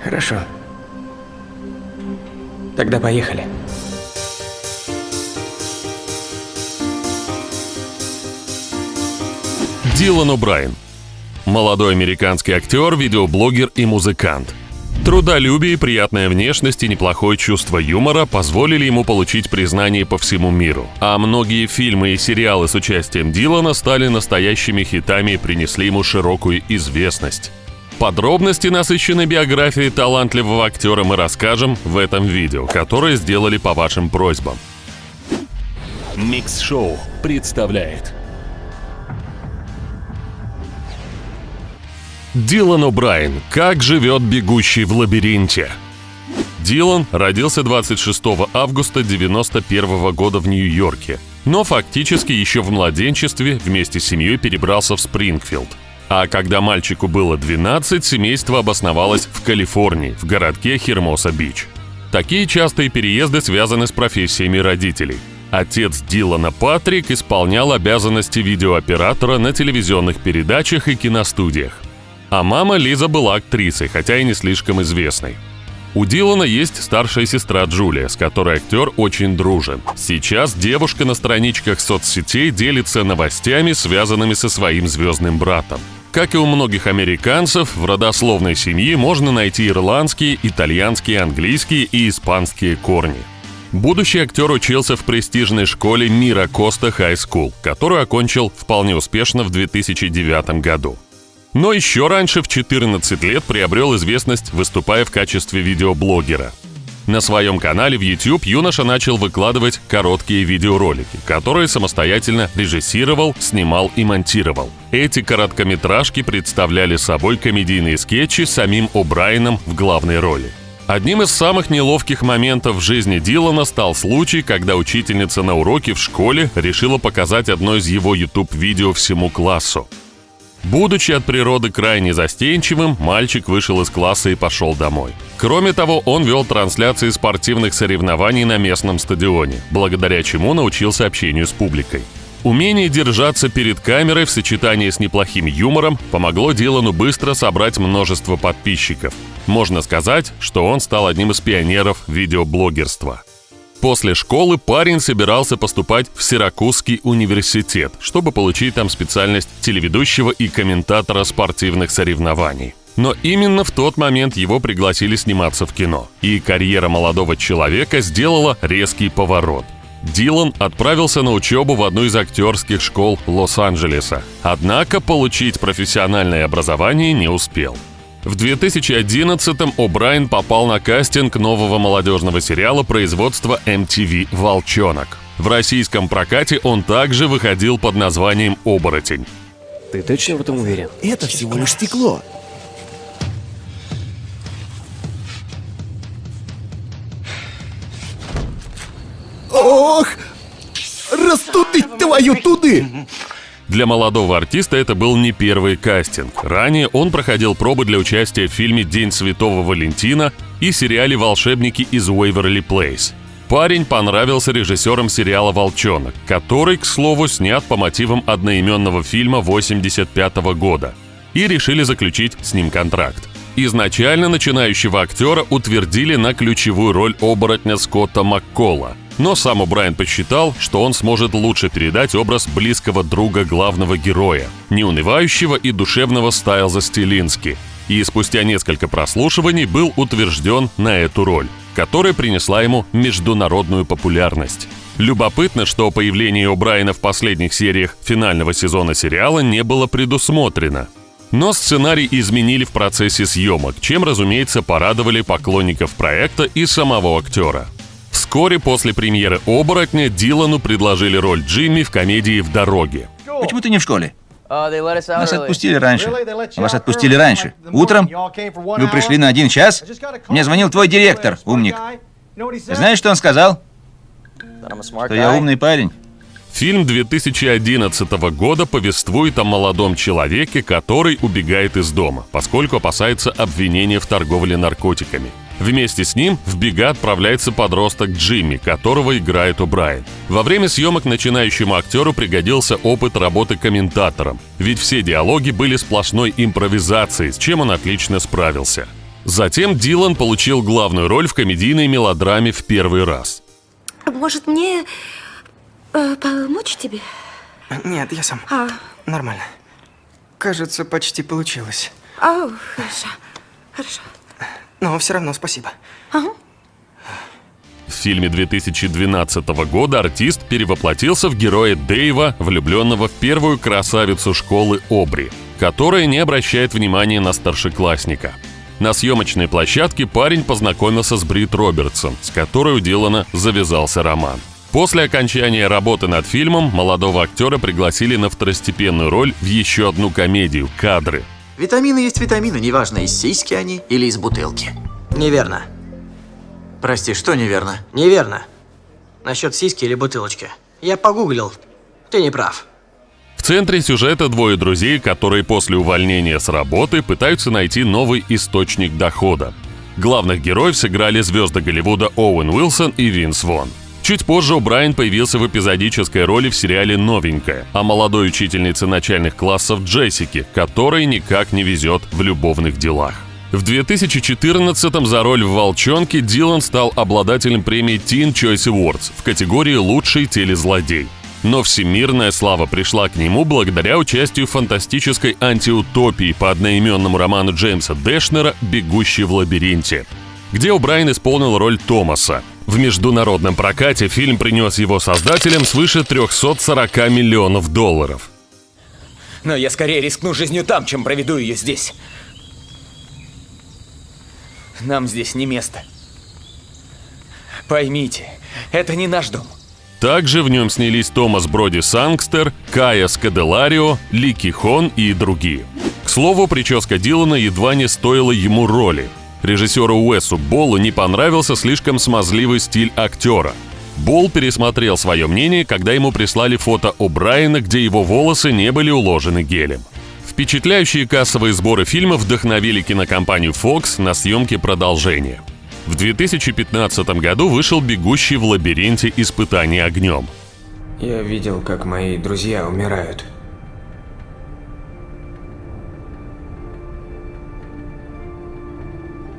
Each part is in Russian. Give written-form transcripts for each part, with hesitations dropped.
Хорошо. Тогда поехали. Дилан О'Брайен. Молодой американский актер, видеоблогер и музыкант. Трудолюбие, приятная внешность и неплохое чувство юмора позволили ему получить признание по всему миру. А многие фильмы и сериалы с участием Дилана стали настоящими хитами и принесли ему широкую известность. Подробности насыщенной биографии талантливого актера мы расскажем в этом видео, которое сделали по вашим просьбам. Микс-шоу представляет Дилан О'Брайен. Как живет бегущий в лабиринте? Дилан родился 26 августа 1991 года в Нью-Йорке, но фактически еще в младенчестве вместе с семьей перебрался в Спрингфилд. А когда мальчику было 12, семейство обосновалось в Калифорнии, в городке Хермоса-Бич. Такие частые переезды связаны с профессиями родителей. Отец Дилана, Патрик, исполнял обязанности видеооператора на телевизионных передачах и киностудиях. А мама Лиза была актрисой, хотя и не слишком известной. У Дилана есть старшая сестра Джулия, с которой актер очень дружен. Сейчас девушка на страничках соцсетей делится новостями, связанными со своим звездным братом. Как и у многих американцев, в родословной семье можно найти ирландские, итальянские, английские и испанские корни. Будущий актер учился в престижной школе Мира Коста Хай Скул, которую окончил вполне успешно в 2009 году. Но еще раньше, в 14 лет, приобрел известность, выступая в качестве видеоблогера. На своем канале в YouTube юноша начал выкладывать короткие видеоролики, которые самостоятельно режиссировал, снимал и монтировал. Эти короткометражки представляли собой комедийные скетчи с самим О'Брайеном в главной роли. Одним из самых неловких моментов в жизни Дилана стал случай, когда учительница на уроке в школе решила показать одно из его YouTube-видео всему классу. Будучи от природы крайне застенчивым, мальчик вышел из класса и пошел домой. Кроме того, он вел трансляции спортивных соревнований на местном стадионе, благодаря чему научился общению с публикой. Умение держаться перед камерой в сочетании с неплохим юмором помогло Дилану быстро собрать множество подписчиков. Можно сказать, что он стал одним из пионеров видеоблогерства. После школы парень собирался поступать в Сиракузский университет, чтобы получить там специальность телеведущего и комментатора спортивных соревнований. Но именно в тот момент его пригласили сниматься в кино, и карьера молодого человека сделала резкий поворот. Дилан отправился на учебу в одну из актерских школ Лос-Анджелеса, однако получить профессиональное образование не успел. В 2011-м О'Брайен попал на кастинг нового молодежного сериала производства MTV «Волчонок». В российском прокате он также выходил под названием «Оборотень». Ты точно в этом уверен? Это всего лишь стекло. Ох! Растудить твою туды! Для молодого артиста это был не первый кастинг. Ранее он проходил пробы для участия в фильме «День Святого Валентина» и сериале «Волшебники из Уэйверли Плейс». Парень понравился режиссерам сериала «Волчонок», который, к слову, снят по мотивам одноименного фильма 1985 года, и решили заключить с ним контракт. Изначально начинающего актера утвердили на ключевую роль оборотня Скотта Маккола, но сам О'Брайен посчитал, что он сможет лучше передать образ близкого друга главного героя, неунывающего и душевного Стайлза Стилински, и спустя несколько прослушиваний был утвержден на эту роль, которая принесла ему международную популярность. Любопытно, что появление О'Брайена в последних сериях финального сезона сериала не было предусмотрено. Но сценарий изменили в процессе съемок, чем, разумеется, порадовали поклонников проекта и самого актера. Вскоре после премьеры «Оборотня» Дилану предложили роль Джимми в комедии «В дороге». Почему ты не в школе? Нас отпустили раньше. Вас отпустили раньше. Утром? Вы пришли на 1 час? Мне звонил твой директор, умник. Знаешь, что он сказал? Что я умный парень. Фильм 2011 года повествует о молодом человеке, который убегает из дома, поскольку опасается обвинения в торговле наркотиками. Вместе с ним в бега отправляется подросток Джимми, которого играет О'Брайен. Во время съемок начинающему актеру пригодился опыт работы комментатором, ведь все диалоги были сплошной импровизацией, с чем он отлично справился. Затем Дилан получил главную роль в комедийной мелодраме в первый раз. Может, мне помочь тебе? Нет, я сам. Нормально. Кажется, почти получилось. Хорошо. Хорошо. Но все равно спасибо. Ага. В фильме 2012 года артист перевоплотился в героя Дэйва, влюбленного в первую красавицу школы Обри, которая не обращает внимания на старшеклассника. На съемочной площадке парень познакомился с Брит Робертсон, с которой у Дилана завязался роман. После окончания работы над фильмом молодого актера пригласили на второстепенную роль в еще одну комедию «Кадры». Витамины есть витамины, неважно, из сиськи они или из бутылки. Неверно. Прости, что неверно? Неверно. Насчет сиськи или бутылочки. Я погуглил. Ты не прав. В центре сюжета двое друзей, которые после увольнения с работы пытаются найти новый источник дохода. Главных героев сыграли звезды Голливуда Оуэн Уилсон и Винс Вон. Чуть позже О'Брайен появился в эпизодической роли в сериале «Новенькая» о молодой учительнице начальных классов Джессике, которой никак не везет в любовных делах. В 2014-м за роль в «Волчонке» Дилан стал обладателем премии Teen Choice Awards в категории «Лучший телезлодей». Но всемирная слава пришла к нему благодаря участию в фантастической антиутопии по одноименному роману Джеймса Дэшнера «Бегущий в лабиринте», где О'Брайен исполнил роль Томаса. В международном прокате фильм принес его создателям свыше 340 миллионов долларов. Но я скорее рискну жизнью там, чем проведу ее здесь. Нам здесь не место. Поймите, это не наш дом. Также в нем снялись Томас Броди Сангстер, Кая Скаделарио, Ли Кихон и другие. К слову, прическа Дилана едва не стоила ему роли. Режиссеру Уэсу Боллу не понравился слишком смазливый стиль актера. Болл пересмотрел свое мнение, когда ему прислали фото О'Брайена, где его волосы не были уложены гелем. Впечатляющие кассовые сборы фильма вдохновили кинокомпанию Fox на съемки продолжения. В 2015 году вышел «Бегущий в лабиринте. Испытание огнем». Я видел, как мои друзья умирают.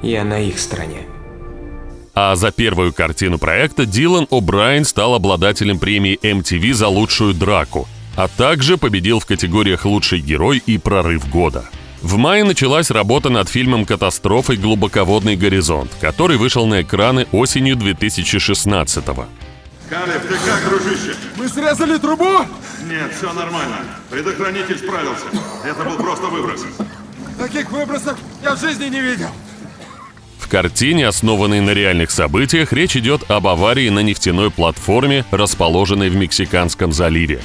Я на их стороне. А за первую картину проекта Дилан О'Брайен стал обладателем премии MTV за лучшую драку, а также победил в категориях «Лучший герой» и «Прорыв года». В мае началась работа над фильмом «Катастрофой. Глубоководный горизонт», который вышел на экраны осенью 2016-го. Калеб, ты как, дружище? Мы срезали трубу? Нет, все нормально. Предохранитель справился. Это был просто выброс. Таких выбросов я в жизни не видел. В картине, основанной на реальных событиях, речь идет об аварии на нефтяной платформе, расположенной в Мексиканском заливе.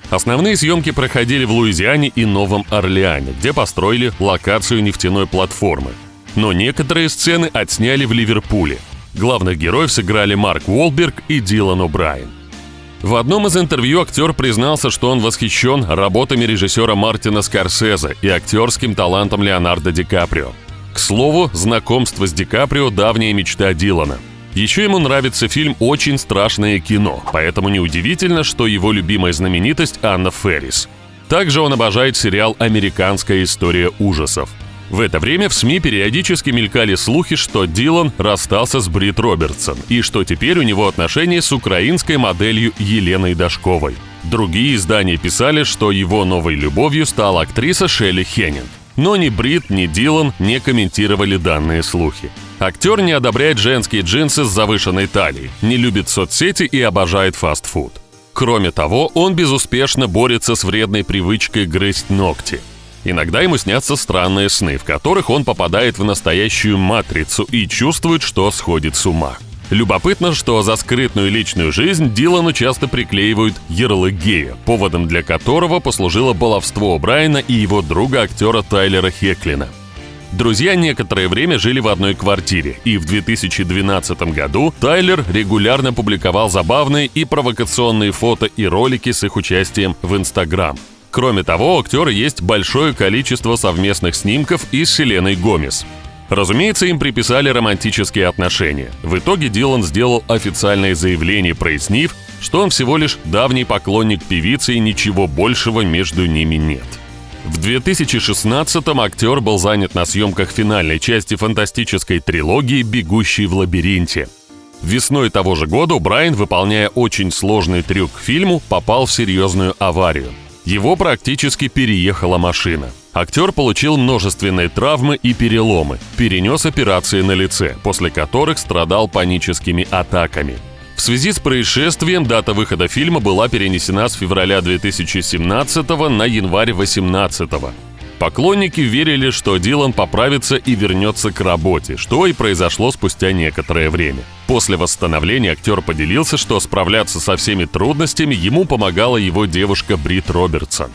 Основные съемки проходили в Луизиане и Новом Орлеане, где построили локацию нефтяной платформы. Но некоторые сцены отсняли в Ливерпуле. Главных героев сыграли Марк Уолберг и Дилан О'Брайен. В одном из интервью актер признался, что он восхищен работами режиссера Мартина Скорсезе и актерским талантом Леонардо Ди Каприо. К слову, знакомство с Ди Каприо – давняя мечта Дилана. Еще ему нравится фильм «Очень страшное кино», поэтому неудивительно, что его любимая знаменитость Анна Фэрис. Также он обожает сериал «Американская история ужасов». В это время в СМИ периодически мелькали слухи, что Дилан расстался с Брит Робертсон и что теперь у него отношения с украинской моделью Еленой Дашковой. Другие издания писали, что его новой любовью стала актриса Шелли Хеннинг. Но ни Брит, ни Дилан не комментировали данные слухи. Актер не одобряет женские джинсы с завышенной талией, не любит соцсети и обожает фастфуд. Кроме того, он безуспешно борется с вредной привычкой грызть ногти. Иногда ему снятся странные сны, в которых он попадает в настоящую матрицу и чувствует, что сходит с ума. Любопытно, что за скрытную личную жизнь Дилану часто приклеивают ярлык гея, поводом для которого послужило баловство О'Брайена и его друга-актера Тайлера Хеклина. Друзья некоторое время жили в одной квартире, и в 2012 году Тайлер регулярно публиковал забавные и провокационные фото и ролики с их участием в Instagram. Кроме того, у актера есть большое количество совместных снимков и с Селеной Гомес. Разумеется, им приписали романтические отношения. В итоге Дилан сделал официальное заявление, прояснив, что он всего лишь давний поклонник певицы и ничего большего между ними нет. В 2016-м актер был занят на съемках финальной части фантастической трилогии «Бегущий в лабиринте». Весной того же года Брайан, выполняя очень сложный трюк к фильму, попал в серьезную аварию. Его практически переехала машина. Актер получил множественные травмы и переломы, перенес операции на лице, после которых страдал паническими атаками. В связи с происшествием дата выхода фильма была перенесена с февраля 2017 на январь 2018. Поклонники верили, что Дилан поправится и вернется к работе, что и произошло спустя некоторое время. После восстановления актер поделился, что справляться со всеми трудностями ему помогала его девушка Брит Робертсон.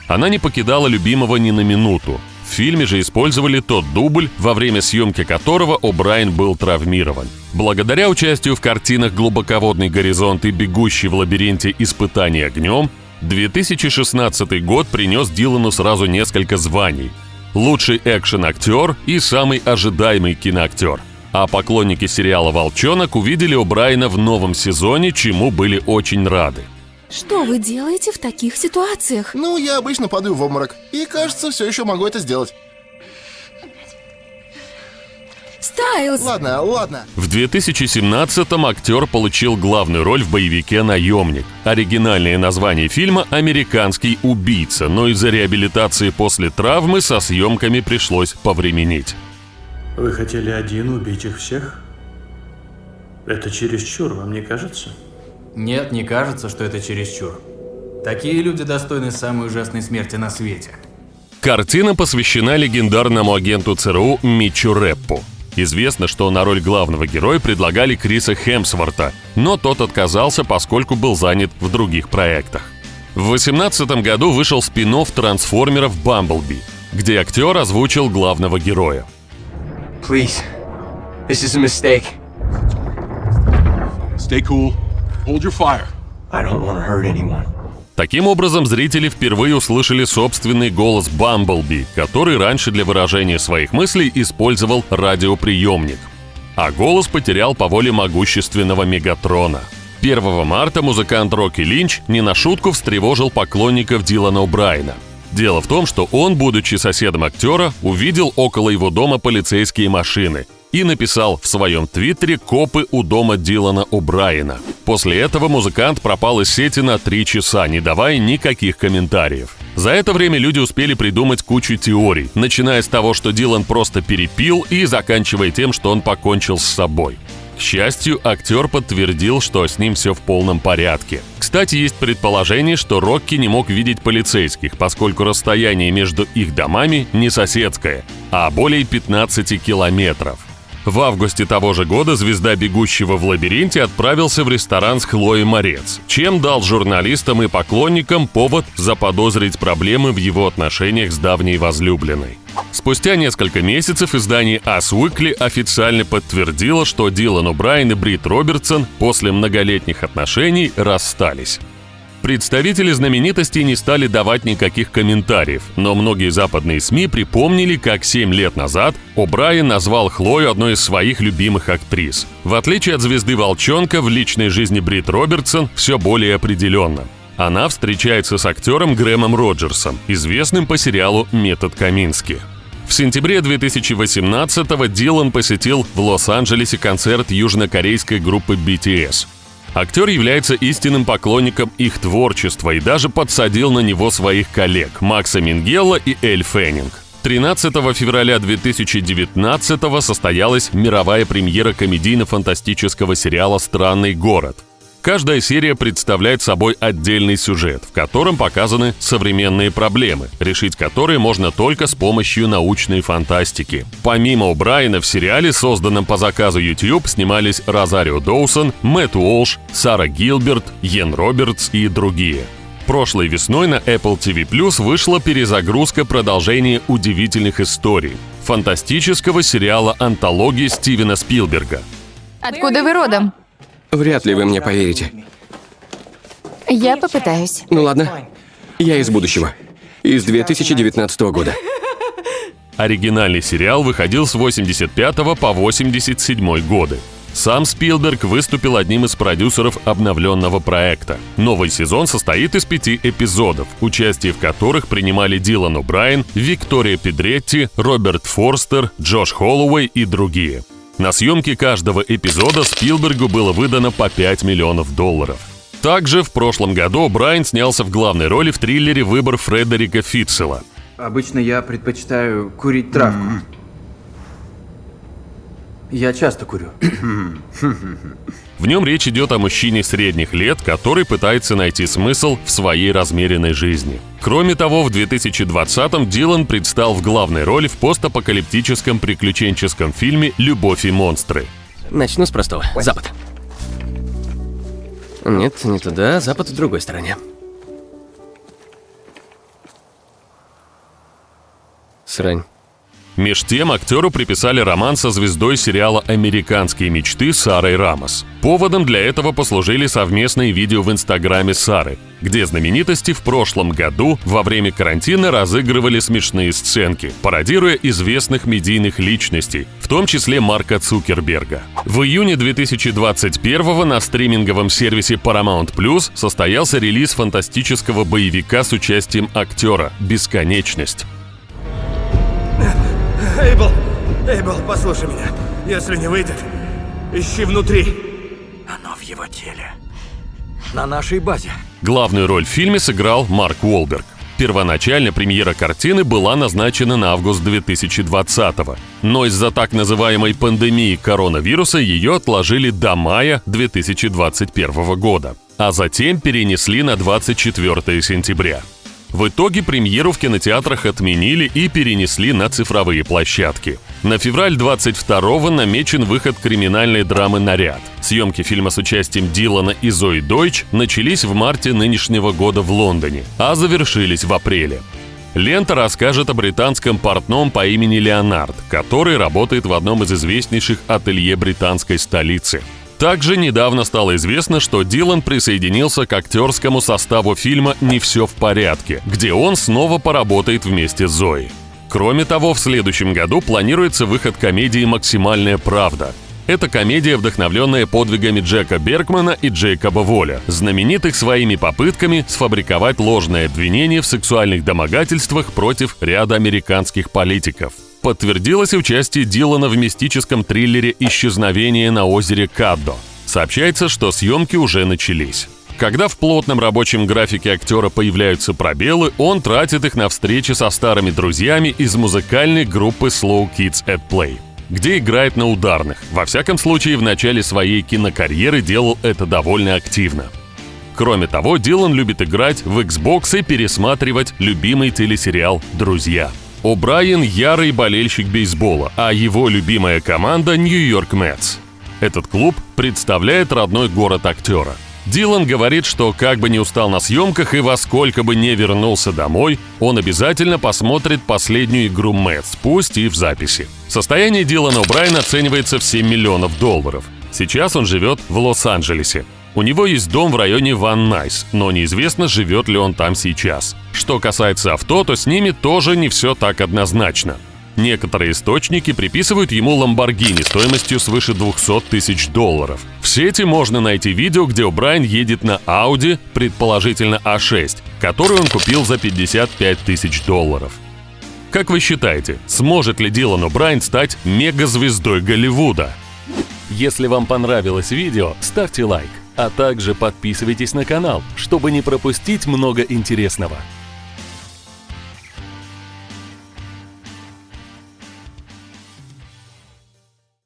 Она не покидала любимого ни на минуту. В фильме же использовали тот дубль, во время съемки которого О'Брайен был травмирован. Благодаря участию в картинах «Глубоководный горизонт» и «Бегущий в лабиринте. Испытание огнем» 2016 год принес Дилану сразу несколько званий. Лучший экшен-актер и самый ожидаемый киноактер. А поклонники сериала «Волчонок» увидели О'Брайена в новом сезоне, чему были очень рады. Что вы делаете в таких ситуациях? Ну, я обычно падаю в обморок. И, кажется, все еще могу это сделать. Стайлз! Ладно. В 2017-м актер получил главную роль в боевике «Наемник». Оригинальное название фильма «Американский убийца», но из-за реабилитации после травмы со съемками пришлось повременить. Вы хотели один убить их всех? Это чересчур, вам не кажется? Нет, не кажется, что это чересчур. Такие люди достойны самой ужасной смерти на свете. Картина посвящена легендарному агенту ЦРУ Митчу Рэппу. Известно, что на роль главного героя предлагали Криса Хемсворта, но тот отказался, поскольку был занят в других проектах. В 2018 году вышел спин-офф «Трансформеров. Бамблби», где актер озвучил главного героя. Please, this is a mistake. Stay cool. Hold your fire. I don't want to hurt anyone. Таким образом, зрители впервые услышали собственный голос Бамблби, который раньше для выражения своих мыслей использовал радиоприемник. А голос потерял по воле могущественного Мегатрона. 1 марта музыкант Рокки Линч не на шутку встревожил поклонников Дилана О'Брайена. Дело в том, что он, будучи соседом актера, увидел около его дома полицейские машины и написал в своем твиттере «Копы у дома Дилана О'Брайена». После этого музыкант пропал из сети на 3 часа, не давая никаких комментариев. За это время люди успели придумать кучу теорий, начиная с того, что Дилан просто перепил, и заканчивая тем, что он покончил с собой. К счастью, актер подтвердил, что с ним все в полном порядке. Кстати, есть предположение, что Рокки не мог видеть полицейских, поскольку расстояние между их домами не соседское, а более 15 километров. В августе того же года звезда «Бегущего в лабиринте» отправился в ресторан с Хлоей Морец, чем дал журналистам и поклонникам повод заподозрить проблемы в его отношениях с давней возлюбленной. Спустя несколько месяцев издание Us Weekly официально подтвердило, что Дилан О'Брайен и Брит Робертсон после многолетних отношений расстались. Представители знаменитостей не стали давать никаких комментариев, но многие западные СМИ припомнили, как 7 лет назад О'Брайен назвал Хлою одной из своих любимых актрис. В отличие от звезды «Волчонка», в личной жизни Брит Робертсон все более определенно. Она встречается с актером Грэмом Роджерсом, известным по сериалу «Метод Камински». В сентябре 2018-го Дилан посетил в Лос-Анджелесе концерт южнокорейской группы BTS. Актер является истинным поклонником их творчества и даже подсадил на него своих коллег Макса Мингелла и Эль Феннинг. 13 февраля 2019-го состоялась мировая премьера комедийно-фантастического сериала «Странный город». Каждая серия представляет собой отдельный сюжет, в котором показаны современные проблемы, решить которые можно только с помощью научной фантастики. Помимо О'Брайена в сериале, созданном по заказу YouTube, снимались Розарио Доусон, Мэтт Уолш, Сара Гилберт, Йен Робертс и другие. Прошлой весной на Apple TV+ вышла перезагрузка продолжения «Удивительных историй» — фантастического сериала антологии Стивена Спилберга. Откуда вы родом? Вряд ли вы мне поверите. Я попытаюсь. Ну ладно. Я из будущего. Из 2019 года. Оригинальный сериал выходил с 85 по 87 годы. Сам Спилберг выступил одним из продюсеров обновленного проекта. Новый сезон состоит из 5 эпизодов, участие в которых принимали Дилан О'Брайен, Виктория Педретти, Роберт Форстер, Джош Холлоуэй и другие. На съемки каждого эпизода Спилбергу было выдано по $5 миллионов. Также в прошлом году О'Брайен снялся в главной роли в триллере «Выбор» Фредерика Фитцела. Обычно я предпочитаю курить травку. Я часто курю. В нем речь идет о мужчине средних лет, который пытается найти смысл в своей размеренной жизни. Кроме того, в 2020-м Дилан предстал в главной роли в постапокалиптическом приключенческом фильме «Любовь и монстры». Начну с простого. Запад. Нет, не туда, Запад в другой стороне. Срань. Меж тем актеру приписали роман со звездой сериала «Американские мечты» Сарой Рамос. Поводом для этого послужили совместные видео в инстаграме Сары, где знаменитости в прошлом году во время карантина разыгрывали смешные сценки, пародируя известных медийных личностей, в том числе Марка Цукерберга. В июне 2021-го на стриминговом сервисе Paramount Plus состоялся релиз фантастического боевика с участием актера «Бесконечность». Эйбл, послушай меня. Если не выйдет, ищи внутри. Оно в его теле. На нашей базе. Главную роль в фильме сыграл Марк Уолберг. Первоначально премьера картины была назначена на август 2020-го, но из-за так называемой пандемии коронавируса ее отложили до мая 2021 года, а затем перенесли на 24 сентября. В итоге премьеру в кинотеатрах отменили и перенесли на цифровые площадки. На февраль 22-го намечен выход криминальной драмы «Наряд». Съемки фильма с участием Дилана и Зои Дойч начались в марте нынешнего года в Лондоне, а завершились в апреле. Лента расскажет о британском портном по имени Леонард, который работает в одном из известнейших ателье британской столицы. Также недавно стало известно, что Дилан присоединился к актерскому составу фильма «Не все в порядке», где он снова поработает вместе с Зоей. Кроме того, в следующем году планируется выход комедии «Максимальная правда». Это комедия, вдохновленная подвигами Джека Бергмана и Джейкоба Воля, знаменитых своими попытками сфабриковать ложное обвинение в сексуальных домогательствах против ряда американских политиков. Подтвердилось участие Дилана в мистическом триллере «Исчезновение на озере Каддо». Сообщается, что съемки уже начались. Когда в плотном рабочем графике актера появляются пробелы, он тратит их на встречи со старыми друзьями из музыкальной группы Slow Kids at Play, где играет на ударных. Во всяком случае, в начале своей кинокарьеры делал это довольно активно. Кроме того, Дилан любит играть в Xbox и пересматривать любимый телесериал «Друзья». О'Брайен – ярый болельщик бейсбола, а его любимая команда – Нью-Йорк Мэтс. Этот клуб представляет родной город актера. Дилан говорит, что как бы ни устал на съемках и во сколько бы не вернулся домой, он обязательно посмотрит последнюю игру Мэтс, пусть и в записи. Состояние Дилана О'Брайена оценивается в $7 миллионов. Сейчас он живет в Лос-Анджелесе. У него есть дом в районе Ван Найс, но неизвестно, живет ли он там сейчас. Что касается авто, то с ними тоже не все так однозначно. Некоторые источники приписывают ему Ламборгини стоимостью свыше $200 тысяч. В сети можно найти видео, где О'Брайен едет на Audi, предположительно A6, которую он купил за $55 тысяч. Как вы считаете, сможет ли Дилан О'Брайен стать мегазвездой Голливуда? Если вам понравилось видео, ставьте лайк, а также подписывайтесь на канал, чтобы не пропустить много интересного.